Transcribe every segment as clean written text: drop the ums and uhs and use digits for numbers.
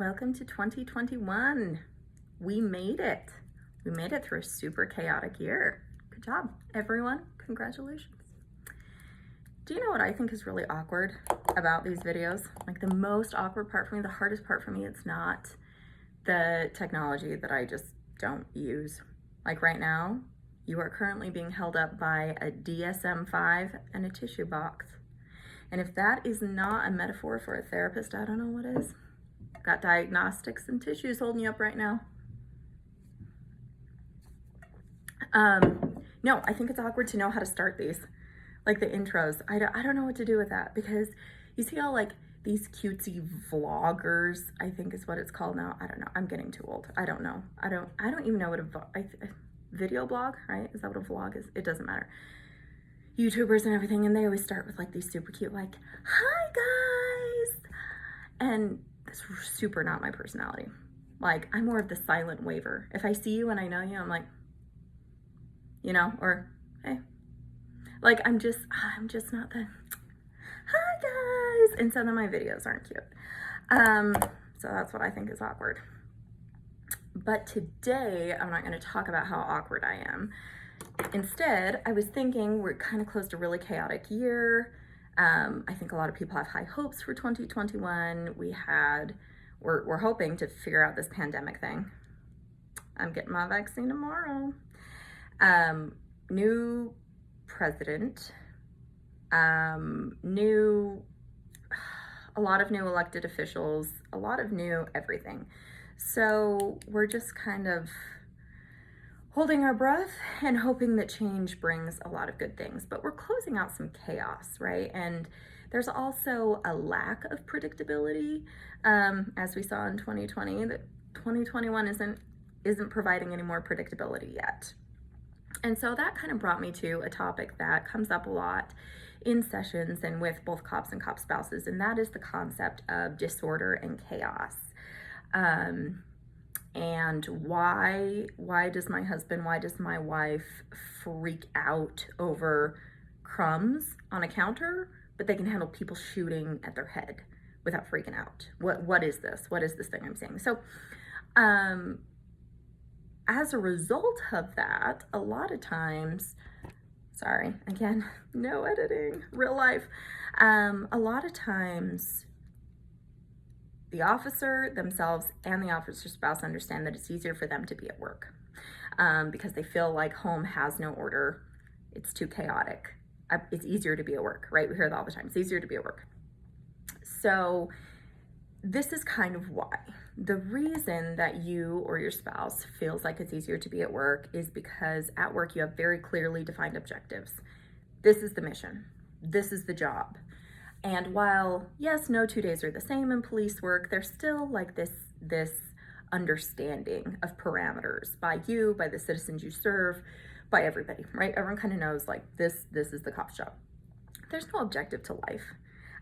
Welcome to 2021. We made it. We made it through a super chaotic year. Good job, everyone. Congratulations. Do you know what I think is really awkward about these videos? Like the most awkward part for me, the hardest part for me, it's not the technology that I just don't use. Like right now, you are currently being held up by a DSM-5 and a tissue box. And if that is not a metaphor for a therapist, I don't know what is. Got diagnostics and tissues holding you up right now. No, I think it's awkward to know how to start these, like the intros. I don't know what to do with that, because you see all like these cutesy vloggers, I think is what it's called now. I don't know. I'm getting too old. I don't know. I don't even know what a video blog, right? Is that what a vlog is? It doesn't matter. YouTubers and everything, and they always start with like these super cute, like, hi guys. And it's super not my personality. Like, I'm more of the silent waver. If I see you and I know you, I'm like, you know, or hey. Like, I'm just not the hi guys. And so then my videos aren't cute. So that's what I think is awkward. But today, I'm not going to talk about how awkward I am. Instead, I was thinking we're kind of close to a really chaotic year. I think a lot of people have high hopes for 2021. We're hoping to figure out this pandemic thing. I'm getting my vaccine tomorrow. New president, a lot of new elected officials, a lot of new everything. So we're just kind of holding our breath and hoping that change brings a lot of good things, but we're closing out some chaos, right? And there's also a lack of predictability, as we saw in 2020, that 2021 isn't providing any more predictability yet. And so that kind of brought me to a topic that comes up a lot in sessions and with both cops and cop spouses, and that is the concept of disorder and chaos. And why does my husband, why does my wife freak out over crumbs on a counter, but they can handle people shooting at their head without freaking out? What is this? What is this thing I'm saying? So, as a result of that, a lot of times, sorry, again, no editing, real life. A lot of times, the officer themselves and the officer's spouse understand that it's easier for them to be at work because they feel like home has no order. It's too chaotic. It's easier to be at work, right? We hear that all the time. It's easier to be at work. So this is kind of why. The reason that you or your spouse feels like it's easier to be at work is because at work you have very clearly defined objectives. This is the mission. This is the job. And while, yes, no 2 days are the same in police work, there's still like this understanding of parameters by you, by the citizens you serve, by everybody, right? Everyone kind of knows like this is the cop's job. There's no objective to life.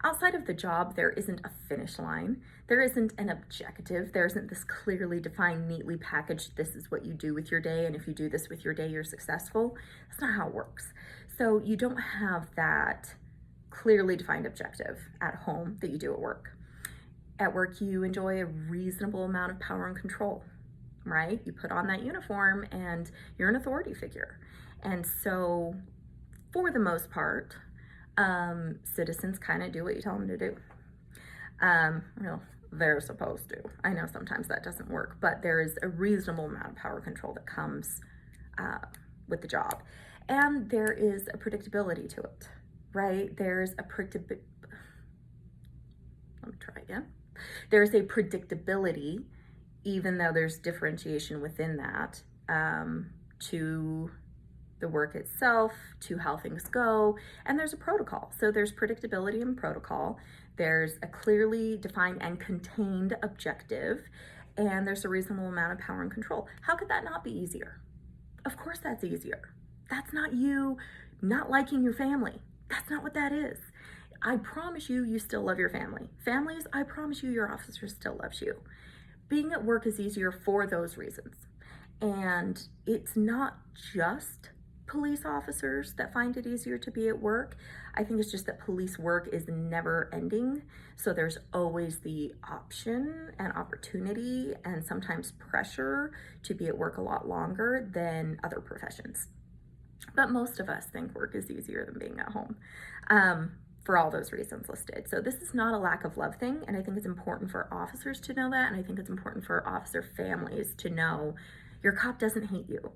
Outside of the job, there isn't a finish line. There isn't an objective. There isn't this clearly defined, neatly packaged, this is what you do with your day, and if you do this with your day, you're successful. That's not how it works. So you don't have that clearly defined objective at home that you do at work. At work, you enjoy a reasonable amount of power and control, right? You put on that uniform and you're an authority figure. And so for the most part, citizens kind of do what you tell them to do. Well, they're supposed to. I know sometimes that doesn't work, but there is a reasonable amount of power control that comes with the job. And there is a predictability to it. Right? There's a There's a predictability, even though there's differentiation within that, to the work itself, to how things go, and there's a protocol. So there's predictability and protocol. There's a clearly defined and contained objective, and there's a reasonable amount of power and control. How could that not be easier? Of course that's easier. That's not you not liking your family. That's not what that is. I promise you, you still love your family. Families, I promise you, your officer still loves you. Being at work is easier for those reasons. And it's not just police officers that find it easier to be at work. I think it's just that police work is never ending. So there's always the option and opportunity and sometimes pressure to be at work a lot longer than other professions. But most of us think work is easier than being at home, for all those reasons listed. So this is not a lack of love thing, and I think it's important for officers to know that, and I think it's important for officer families to know your cop doesn't hate you.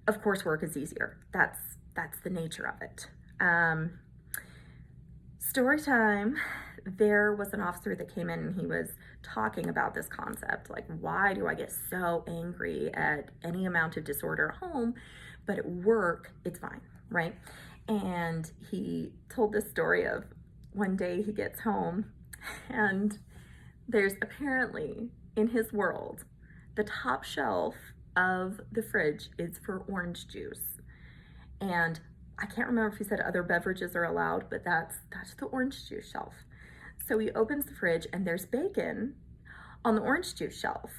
Of course, work is easier. That's the nature of it. Story time. There was an officer that came in and he was talking about this concept, like, why do I get so angry at any amount of disorder at home, but at work it's fine, right? And he told this story of one day he gets home and there's apparently in his world the top shelf of the fridge is for orange juice, and I can't remember if he said other beverages are allowed, but that's the orange juice shelf. So he opens the fridge and there's bacon on the orange juice shelf.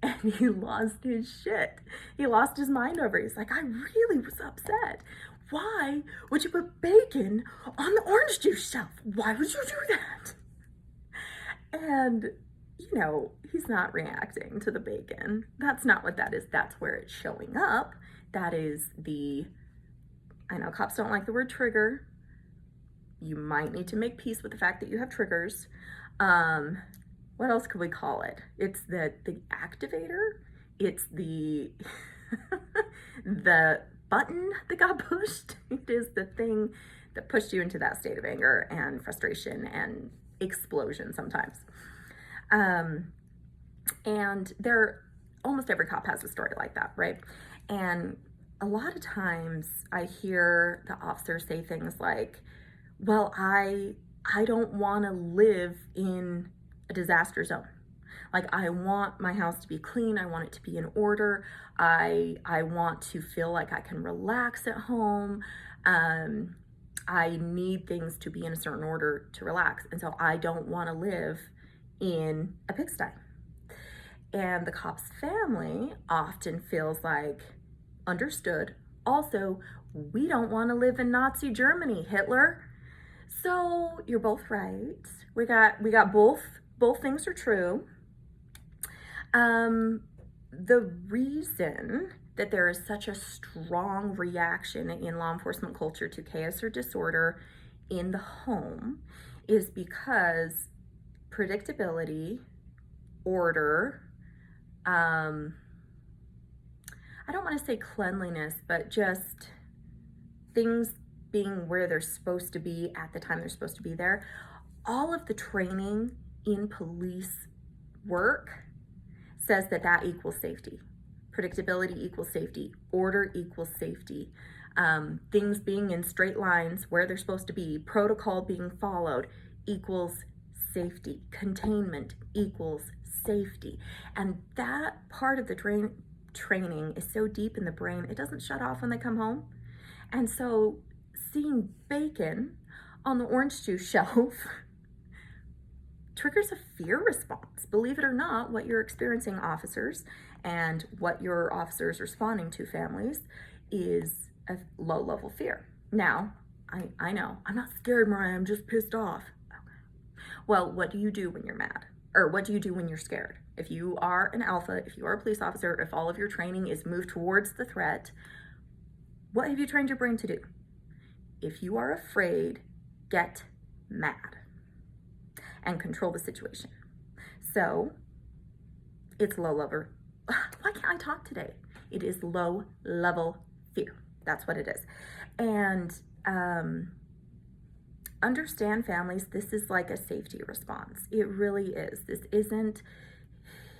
And he lost his shit. He lost his mind over it. He's like, I really was upset. Why would you put bacon on the orange juice shelf? Why would you do that? And, you know, he's not reacting to the bacon. That's not what that is. That's where it's showing up. That is I know cops don't like the word trigger. You might need to make peace with the fact that you have triggers. What else could we call it? It's the activator. It's the the button that got pushed. It is the thing that pushed you into that state of anger and frustration and explosion sometimes. And almost every cop has a story like that, right? And a lot of times I hear the officers say things like, well, I don't want to live in a disaster zone. Like, I want my house to be clean. I want it to be in order. I want to feel like I can relax at home. I need things to be in a certain order to relax. And so I don't want to live in a pigsty. And the cop's family often feels like, understood. Also, we don't want to live in Nazi Germany, Hitler. So you're both right. We got both things are true. The reason that there is such a strong reaction in law enforcement culture to chaos or disorder in the home is because predictability, order, I don't want to say cleanliness, but just things being where they're supposed to be at the time they're supposed to be there. All of the training in police work says that equals safety. Predictability equals safety. Order equals safety. Things being in straight lines where they're supposed to be. Protocol being followed equals safety. Containment equals safety. And that part of the training is so deep in the brain, it doesn't shut off when they come home. And so seeing bacon on the orange juice shelf triggers a fear response. Believe it or not, what you're experiencing, officers, and what your officers responding to, families, is a low level fear. Now, I know, I'm not scared, Mariah, I'm just pissed off. Well, what do you do when you're mad? Or what do you do when you're scared? If you are an alpha, if you are a police officer, if all of your training is moved towards the threat, what have you trained your brain to do? If you are afraid, get mad and control the situation. So it's low level. Why can't I talk today? It is low level fear. That's what it is. And understand, families, this is like a safety response. It really is. This isn't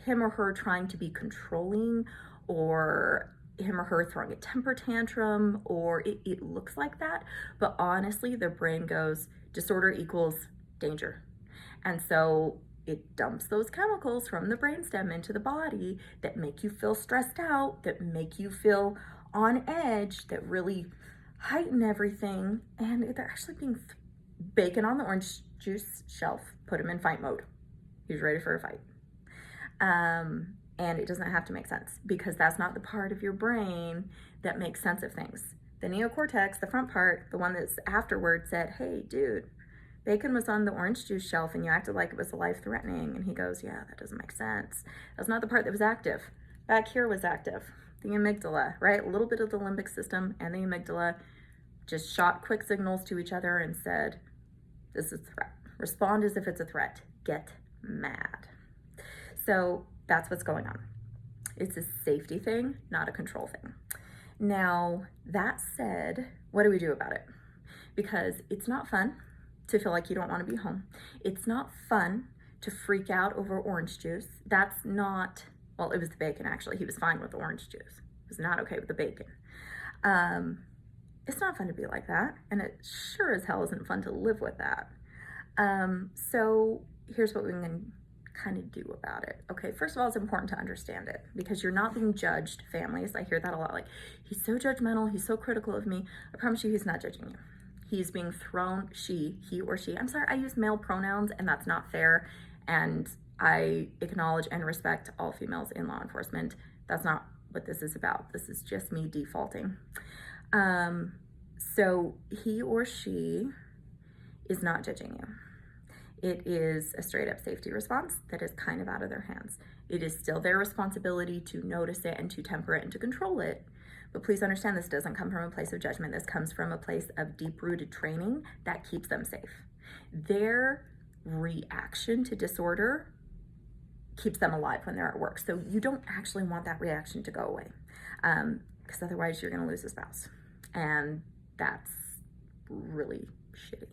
him or her trying to be controlling or him or her throwing a temper tantrum, or it looks like that, but honestly, their brain goes, disorder equals danger. And so it dumps those chemicals from the brainstem into the body that make you feel stressed out, that make you feel on edge, that really heighten everything. And they're actually being bacon on the orange juice shelf, put him in fight mode. He's ready for a fight. And it doesn't have to make sense, because that's not the part of your brain that makes sense of things. The neocortex, the front part, the one that's afterward, said, hey, dude, bacon was on the orange juice shelf and you acted like it was life-threatening. And he goes, yeah, that doesn't make sense. That's not the part that was active. Back here was active. The amygdala, right? A little bit of the limbic system and the amygdala just shot quick signals to each other and said, this is a threat. Respond as if it's a threat. Get mad. So that's what's going on. It's a safety thing, not a control thing. Now, that said, what do we do about it? Because it's not fun to feel like you don't want to be home. It's not fun to freak out over orange juice. That's not, well, it was the bacon actually. He was fine with the orange juice. He was not okay with the bacon. It's not fun to be like that. And it sure as hell isn't fun to live with that. So here's what we can kind of do about it. Okay, first of all, it's important to understand it because you're not being judged, families. I hear that a lot, like, he's so judgmental, he's so critical of me. I promise you he's not judging you. He's being thrown, he or she. I'm sorry, I use male pronouns and that's not fair. And I acknowledge and respect all females in law enforcement. That's not what this is about. This is just me defaulting. So he or she is not judging you. It is a straight up safety response that is kind of out of their hands. It is still their responsibility to notice it and to temper it and to control it. But please understand, this doesn't come from a place of judgment. This comes from a place of deep-rooted training that keeps them safe. Their reaction to disorder keeps them alive when they're at work. So you don't actually want that reaction to go away, because otherwise you're going to lose a spouse. And that's really shitty.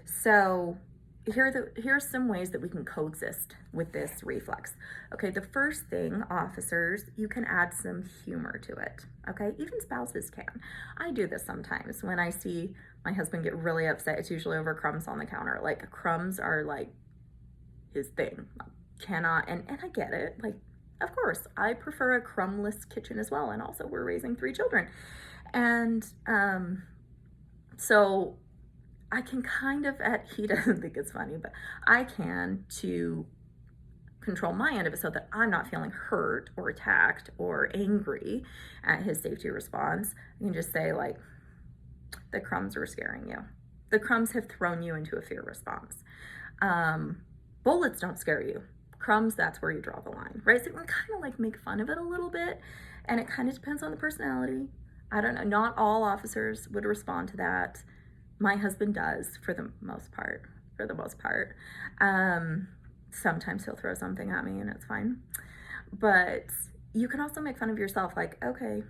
So here's some ways that we can coexist with this reflex. Okay, the first thing, officers, you can add some humor to it. Okay, even spouses can. I do this sometimes when I see my husband get really upset. It's usually over crumbs on the counter. Like, crumbs are like his thing. Cannot, and I get it. Like, of course, I prefer a crumbless kitchen as well. And also, we're raising 3 children. And so I can kind of, he doesn't think it's funny, but I can, to control my end of it so that I'm not feeling hurt or attacked or angry at his safety response. I can just say, like, the crumbs were scaring you. The crumbs have thrown you into a fear response. Bullets don't scare you. Crumbs, that's where you draw the line, right? So we can kind of like make fun of it a little bit, and it kind of depends on the personality. I don't know, not all officers would respond to that. My husband does, for the most part. Sometimes he'll throw something at me and it's fine. But you can also make fun of yourself, like, okay,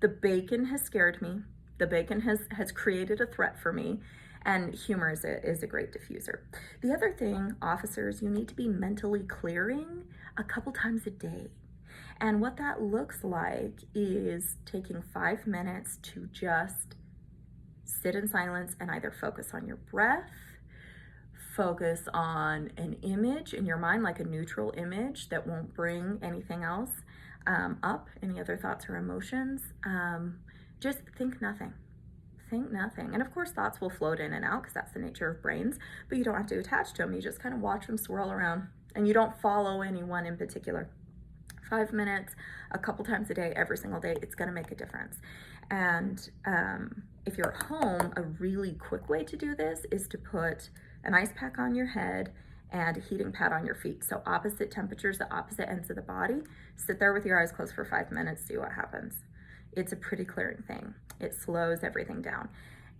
the bacon has scared me. The bacon has created a threat for me. And humor is a great diffuser. The other thing, officers, you need to be mentally clearing a couple times a day. And what that looks like is taking 5 minutes to just sit in silence and either focus on your breath, focus on an image in your mind, like a neutral image that won't bring anything else up, any other thoughts or emotions. Just think nothing. Think nothing. And of course, thoughts will float in and out because that's the nature of brains, but you don't have to attach to them. You just kind of watch them swirl around and you don't follow anyone in particular. 5 minutes, a couple times a day, every single day, it's going to make a difference. And if you're at home, a really quick way to do this is to put an ice pack on your head and a heating pad on your feet. So opposite temperatures, the opposite ends of the body. Sit there with your eyes closed for 5 minutes, see what happens. It's a pretty clearing thing. It slows everything down.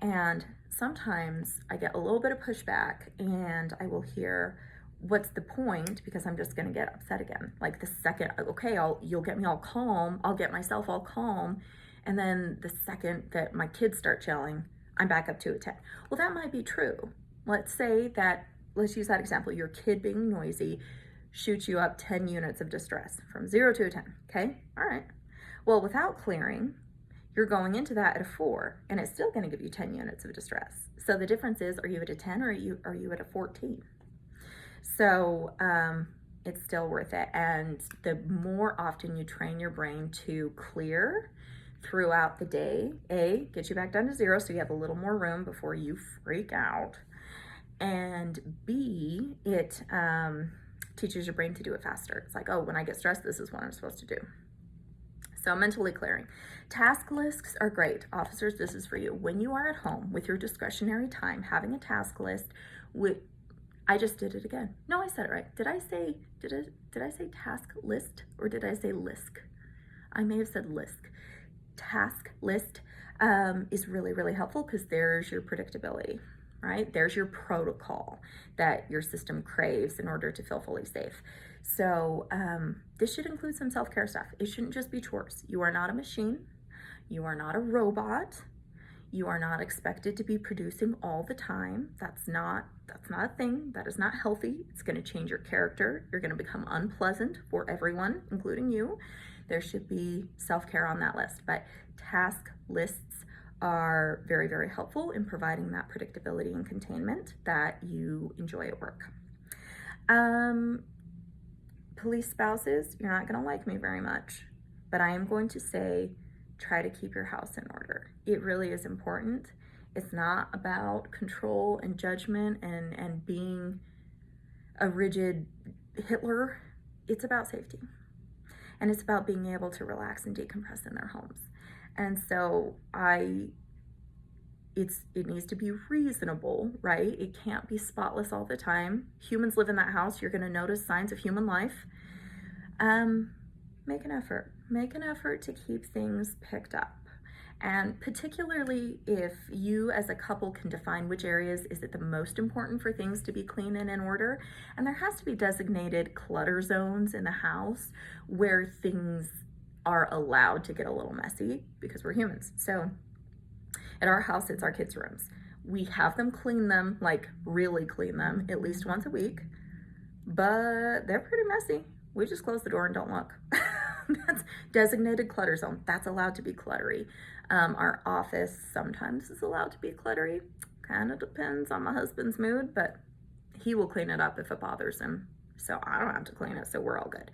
And sometimes I get a little bit of pushback and I will hear, what's the point? Because I'm just gonna get upset again. Like the second, okay, you'll get me all calm, I'll get myself all calm. And then the second that my kids start yelling, I'm back up to a 10. Well, that might be true. Let's say that, let's use that example, your kid being noisy shoots you up 10 units of distress from 0 to a 10, okay? All right. Well, without clearing, you're going into that at a 4, and it's still gonna give you 10 units of distress. So the difference is, are you at a 10 or are you at a 14? So it's still worth it. And the more often you train your brain to clear throughout the day, A, get you back down to 0 so you have a little more room before you freak out. And B, it teaches your brain to do it faster. It's like, oh, when I get stressed, this is what I'm supposed to do. So mentally clearing. Task lists are great. Officers, this is for you. When you are at home with your discretionary time, having a task list with, I just did it again. No, I said it right. Did I say task list or did I say list? I may have said list. Task list is really, really helpful because there's your predictability, right? There's your protocol that your system craves in order to feel fully safe. So this should include some self-care stuff. It shouldn't just be chores. You are not a machine. You are not a robot. You are not expected to be producing all the time. That's not a thing. That is not healthy. It's going to change your character. You're going to become unpleasant for everyone, including you. There should be self-care on that list, but task lists are very, very helpful in providing that predictability and containment that you enjoy at work. Police spouses, you're not going to like me very much, but I am going to say, try to keep your house in order. It really is important. It's not about control and judgment and being a rigid Hitler. It's about safety. And it's about being able to relax and decompress in their homes. And so it needs to be reasonable, right? It can't be spotless all the time. Humans live in that house. You're going to notice signs of human life. Make an effort. Make an effort to keep things picked up. And particularly if you as a couple can define which areas is it the most important for things to be clean and in order. And there has to be designated clutter zones in the house where things are allowed to get a little messy because we're humans. So at our house, it's our kids' rooms. We have them clean them, like really clean them at least once a week, but they're pretty messy. We just close the door and don't look. That's designated clutter zone. That's allowed to be cluttery. Our office sometimes is allowed to be cluttery. Kind of depends on my husband's mood, but he will clean it up if it bothers him. So I don't have to clean it, so we're all good.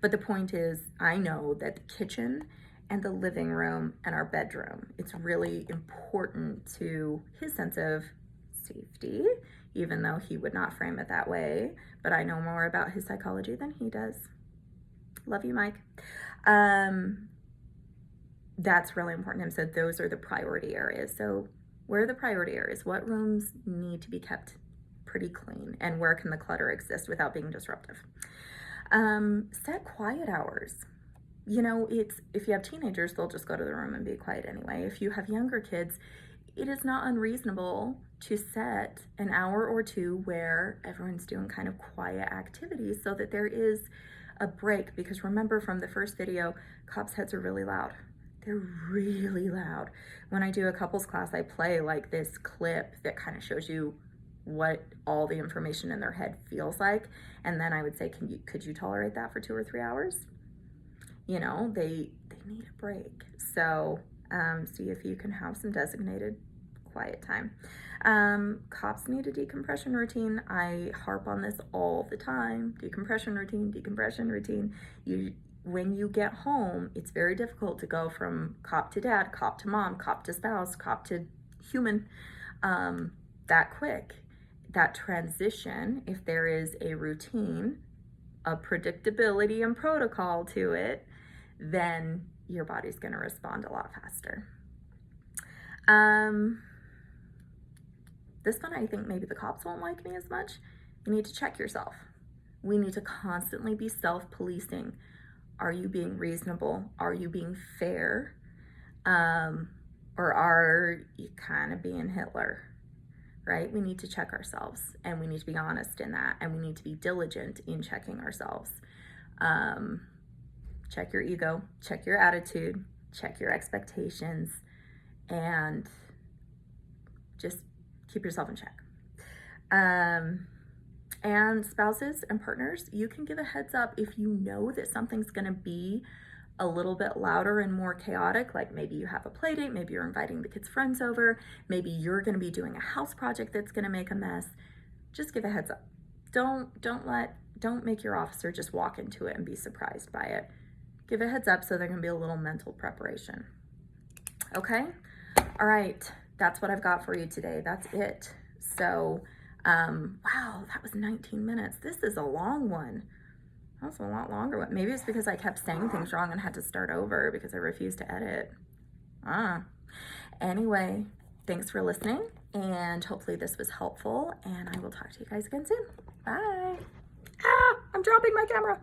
But the point is, I know that the kitchen and the living room and our bedroom, it's really important to his sense of safety, even though he would not frame it that way. But I know more about his psychology than he does. Love you, Mike. That's really important to him. So those are the priority areas. So where are the priority areas? What rooms need to be kept pretty clean? And where can the clutter exist without being disruptive? Set quiet hours. You know, if you have teenagers, they'll just go to the room and be quiet anyway. If you have younger kids, it is not unreasonable to set an hour or two where everyone's doing kind of quiet activities so that there is a break. Because remember from the first video, cops' heads are really loud. They're really loud. When I do a couples class, I play like this clip that kind of shows you what all the information in their head feels like. And then I would say, could you tolerate that for 2 or 3 hours? You know, they need a break. So see if you can have some designated quiet time. Cops need a decompression routine. I harp on this all the time. Decompression routine, decompression routine. When you get home, it's very difficult to go from cop to dad, cop to mom, cop to spouse, cop to human that quick. That transition, if there is a routine, a predictability and protocol to it, then your body's going to respond a lot faster. This one, I think maybe the cops won't like me as much. You need to check yourself. We need to constantly be self-policing. Are you being reasonable? Are you being fair? Or are you kind of being Hitler? Right? We need to check ourselves, and we need to be honest in that, and we need to be diligent in checking ourselves. Check your ego, check your attitude, check your expectations, and just keep yourself in check. And spouses and partners, you can give a heads up if you know that something's going to be a little bit louder and more chaotic, like maybe you have a play date, maybe you're inviting the kids' friends over, maybe you're going to be doing a house project that's going to make a mess. Just give a heads up. Don't make your officer just walk into it and be surprised by it. Give a heads up so there can be a little mental preparation. Okay? All right. That's what I've got for you today. That's it. So, wow, that was 19 minutes. This is a long one. That was a lot longer one. Maybe it's because I kept saying things wrong and had to start over because I refused to edit. Anyway, thanks for listening, and hopefully this was helpful, and I will talk to you guys again soon. Bye. I'm dropping my camera.